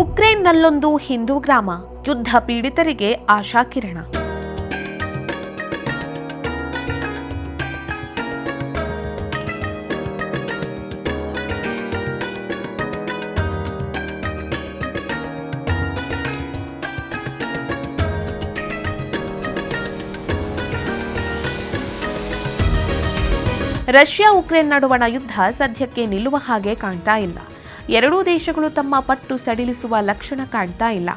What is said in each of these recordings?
ಉಕ್ರೇನ್ನಲ್ಲೊಂದು ಹಿಂದೂ ಗ್ರಾಮ, ಯುದ್ಧ ಪೀಡಿತರಿಗೆ ಆಶಾಕಿರಣ. Russia Ukraine ನಡುವಣ ಯುದ್ಧ ಸದ್ಯಕ್ಕೆ ನಿಲ್ಲುವ ಹಾಗೆ ಕಾಣ್ತಾ ಇಲ್ಲ. ಎರಡೂ ದೇಶಗಳು ತಮ್ಮ ಪಟ್ಟು ಸಡಿಲಿಸುವ ಲಕ್ಷಣ ಕಾಣ್ತಾ ಇಲ್ಲ.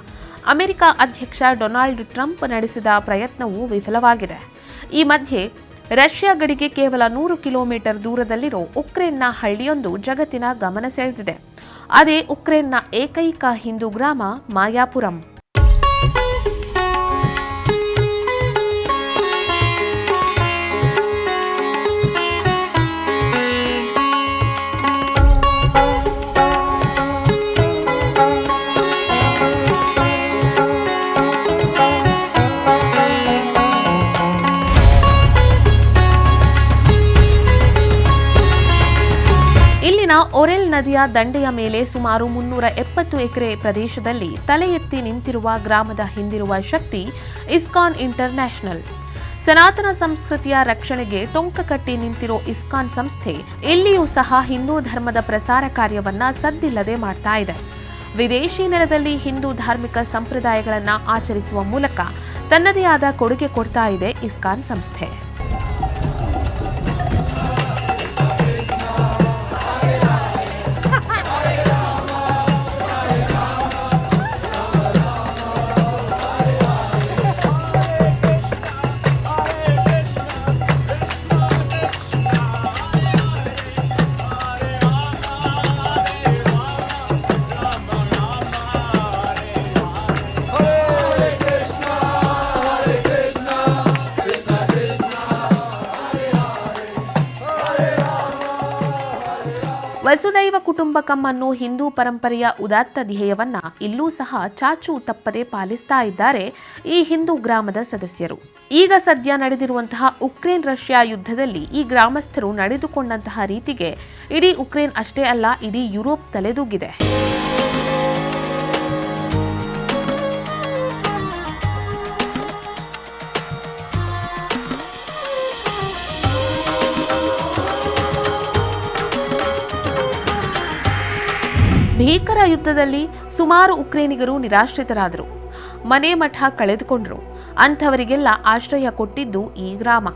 ಅಮೆರಿಕ ಅಧ್ಯಕ್ಷ ಡೊನಾಲ್ಡ್ ಟ್ರಂಪ್ ನಡೆಸಿದ ಪ್ರಯತ್ನವೂ ವಿಫಲವಾಗಿದೆ. ಈ ಮಧ್ಯೆ ರಷ್ಯಾ ಗಡಿಗೆ ಕೇವಲ 100 ಕಿಲೋಮೀಟರ್ ದೂರದಲ್ಲಿರೋ ಉಕ್ರೇನ್ನ ಹಳ್ಳಿಯೊಂದು ಜಗತ್ತಿನ ಗಮನ ಸೆಳೆದಿದೆ. ಅದೇ ಉಕ್ರೇನ್ನ ಏಕೈಕ ಹಿಂದೂ ಗ್ರಾಮ ಮಾಯಾಪುರಂ. ಇಲ್ಲಿನ ಒರೆಲ್ ನದಿಯ ದಂಡೆಯ ಮೇಲೆ ಸುಮಾರು 370 ಎಕರೆ ಪ್ರದೇಶದಲ್ಲಿ ತಲೆ ಎತ್ತಿ ನಿಂತಿರುವ ಗ್ರಾಮದ ಹಿಂದಿರುವ ಶಕ್ತಿ ಇಸ್ಕಾನ್ ಇಂಟರ್ನ್ಯಾಷನಲ್. ಸನಾತನ ಸಂಸ್ಕೃತಿಯ ರಕ್ಷಣೆಗೆ ಟೊಂಕ ಕಟ್ಟಿ ನಿಂತಿರೋ ಇಸ್ಕಾನ್ ಸಂಸ್ಥೆ ಇಲ್ಲಿಯೂ ಸಹ ಹಿಂದೂ ಧರ್ಮದ ಪ್ರಸಾರ ಕಾರ್ಯವನ್ನ ಸದ್ದಿಲ್ಲದೆ ಮಾಡ್ತಾ ಇದೆ. ವಿದೇಶಿ ನೆಲದಲ್ಲಿ ಹಿಂದೂ ಧಾರ್ಮಿಕ ಸಂಪ್ರದಾಯಗಳನ್ನು ಆಚರಿಸುವ ಮೂಲಕ ತನ್ನದೇ ಆದ ಕೊಡುಗೆ ಕೊಡ್ತಾ ಇದೆ ಇಸ್ಕಾನ್ ಸಂಸ್ಥೆ. ವಸುದೈವ ಕುಟುಂಬಕಂ ಅನ್ನೋ ಹಿಂದೂ ಪರಂಪರೆಯ ಉದಾತ್ತ ಧ್ಯೇಯವನ್ನ ಇಲ್ಲೂ ಸಹ ಚಾಚೂ ತಪ್ಪದೆ ಪಾಲಿಸ್ತಾ ಇದ್ದಾರೆ ಈ ಹಿಂದೂ ಗ್ರಾಮದ ಸದಸ್ಯರು. ಈಗ ಸದ್ಯ ನಡೆದಿರುವಂತಹ ಉಕ್ರೇನ್ ರಷ್ಯಾ ಯುದ್ಧದಲ್ಲಿ ಈ ಗ್ರಾಮಸ್ಥರು ನಡೆದುಕೊಂಡಂತಹ ರೀತಿಗೆ ಇಡೀ ಉಕ್ರೇನ್ ಅಷ್ಟೇ ಅಲ್ಲ, ಇಡೀ ಯುರೋಪ್ ತಲೆದೂಗಿದೆ. ಭೀಕರ ಯುದ್ಧದಲ್ಲಿ ಸುಮಾರು ಉಕ್ರೇನಿಗರು ನಿರಾಶ್ರಿತರಾದರು, ಮನೆ ಮಠ ಕಳೆದುಕೊಂಡ್ರು. ಅಂಥವರಿಗೆಲ್ಲ ಆಶ್ರಯ ಕೊಟ್ಟಿದ್ದು ಈ ಗ್ರಾಮ.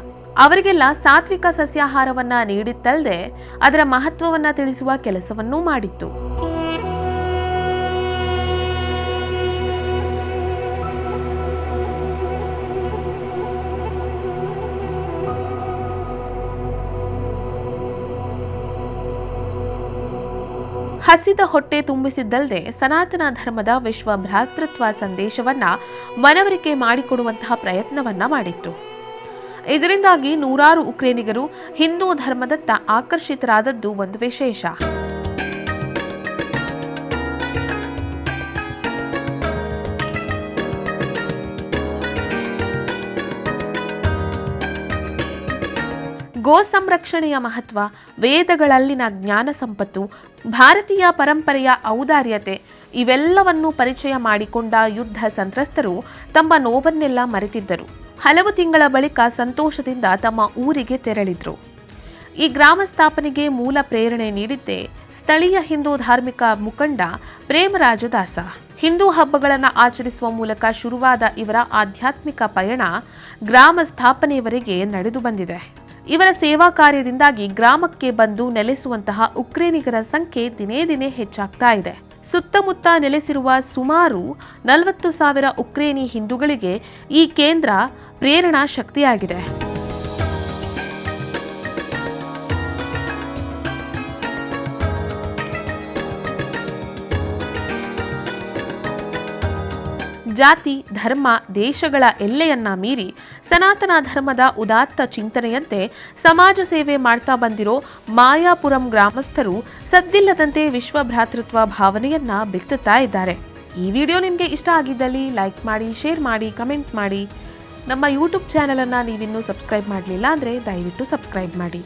ಅವರಿಗೆಲ್ಲ ಸಾತ್ವಿಕ ಸಸ್ಯಾಹಾರವನ್ನ ನೀಡಿತ್ತಲ್ಲದೆ ಅದರ ಮಹತ್ವವನ್ನ ತಿಳಿಸುವ ಕೆಲಸವನ್ನೂ ಮಾಡಿತ್ತು. ಹಸಿದ ಹೊಟ್ಟೆ ತುಂಬಿಸಿದ್ದಲ್ಲದೆ ಸನಾತನ ಧರ್ಮದ ವಿಶ್ವ ಭ್ರಾತೃತ್ವ ಸಂದೇಶವನ್ನ ಮನವರಿಕೆ ಮಾಡಿಕೊಡುವಂತಹ ಪ್ರಯತ್ನವನ್ನ ಮಾಡಿತ್ತು. ಇದರಿಂದಾಗಿ ನೂರಾರು ಉಕ್ರೇನಿಗರು ಹಿಂದೂ ಧರ್ಮದತ್ತ ಆಕರ್ಷಿತರಾದದ್ದು ಒಂದು ವಿಶೇಷ. ಗೋ ಸಂರಕ್ಷಣೆಯ ಮಹತ್ವ, ವೇದಗಳಲ್ಲಿನ ಜ್ಞಾನ ಸಂಪತ್ತು, ಭಾರತೀಯ ಪರಂಪರೆಯ ಔದಾರ್ಯತೆ ಇವೆಲ್ಲವನ್ನೂ ಪರಿಚಯ ಮಾಡಿಕೊಂಡ ಯುದ್ಧ ಸಂತ್ರಸ್ತರು ತಮ್ಮ ನೋವನ್ನೆಲ್ಲ ಮರೆತಿದ್ದರು. ಹಲವು ತಿಂಗಳ ಬಳಿಕ ಸಂತೋಷದಿಂದ ತಮ್ಮ ಊರಿಗೆ ತೆರಳಿದ್ರು. ಈ ಗ್ರಾಮ ಸ್ಥಾಪನೆಗೆ ಮೂಲ ಪ್ರೇರಣೆ ನೀಡಿದ್ದೇ ಸ್ಥಳೀಯ ಹಿಂದೂ ಧಾರ್ಮಿಕ ಮುಖಂಡ ಪ್ರೇಮರಾಜದಾಸ. ಹಿಂದೂ ಹಬ್ಬಗಳನ್ನು ಆಚರಿಸುವ ಮೂಲಕ ಶುರುವಾದ ಇವರ ಆಧ್ಯಾತ್ಮಿಕ ಪಯಣ ಗ್ರಾಮ ಸ್ಥಾಪನೆಯವರೆಗೆ ನಡೆದು ಬಂದಿದೆ. ಇವರ ಸೇವಾ ಕಾರ್ಯದಿಂದಾಗಿ ಗ್ರಾಮಕ್ಕೆ ಬಂದು ನೆಲೆಸುವಂತಹ ಉಕ್ರೇನಿಗರ ಸಂಖ್ಯೆ ದಿನೇ ದಿನೇ ಹೆಚ್ಚಾಗ್ತಾ ಇದೆ. ಸುತ್ತಮುತ್ತ ನೆಲೆಸಿರುವ ಸುಮಾರು 40,000 ಉಕ್ರೇನಿ ಹಿಂದೂಗಳಿಗೆ ಈ ಕೇಂದ್ರ ಪ್ರೇರಣಾ ಶಕ್ತಿಯಾಗಿದೆ. ಜಾತಿ, ಧರ್ಮ, ದೇಶಗಳ ಎಲ್ಲೆಯನ್ನ ಮೀರಿ ಸನಾತನ ಧರ್ಮದ ಉದಾತ್ತ ಚಿಂತನೆಯಂತೆ ಸಮಾಜ ಸೇವೆ ಮಾಡ್ತಾ ಬಂದಿರೋ ಮಾಯಾಪುರಂ ಗ್ರಾಮಸ್ಥರು ಸದ್ದಿಲ್ಲದಂತೆ ವಿಶ್ವ ಭ್ರಾತೃತ್ವ ಭಾವನೆಯನ್ನ ಬಿತ್ತುತ್ತಾ ಇದ್ದಾರೆ. ಈ ವಿಡಿಯೋ ನಿಮಗೆ ಇಷ್ಟ ಆಗಿದ್ದಲ್ಲಿ ಲೈಕ್ ಮಾಡಿ, ಶೇರ್ ಮಾಡಿ, ಕಮೆಂಟ್ ಮಾಡಿ. ನಮ್ಮ ಯೂಟ್ಯೂಬ್ ಚಾನೆಲ್ ಅನ್ನು ನೀವಿನ್ನೂ ಸಬ್ಸ್ಕ್ರೈಬ್ ಮಾಡಲಿಲ್ಲ ಅಂದರೆ ದಯವಿಟ್ಟು ಸಬ್ಸ್ಕ್ರೈಬ್ ಮಾಡಿ.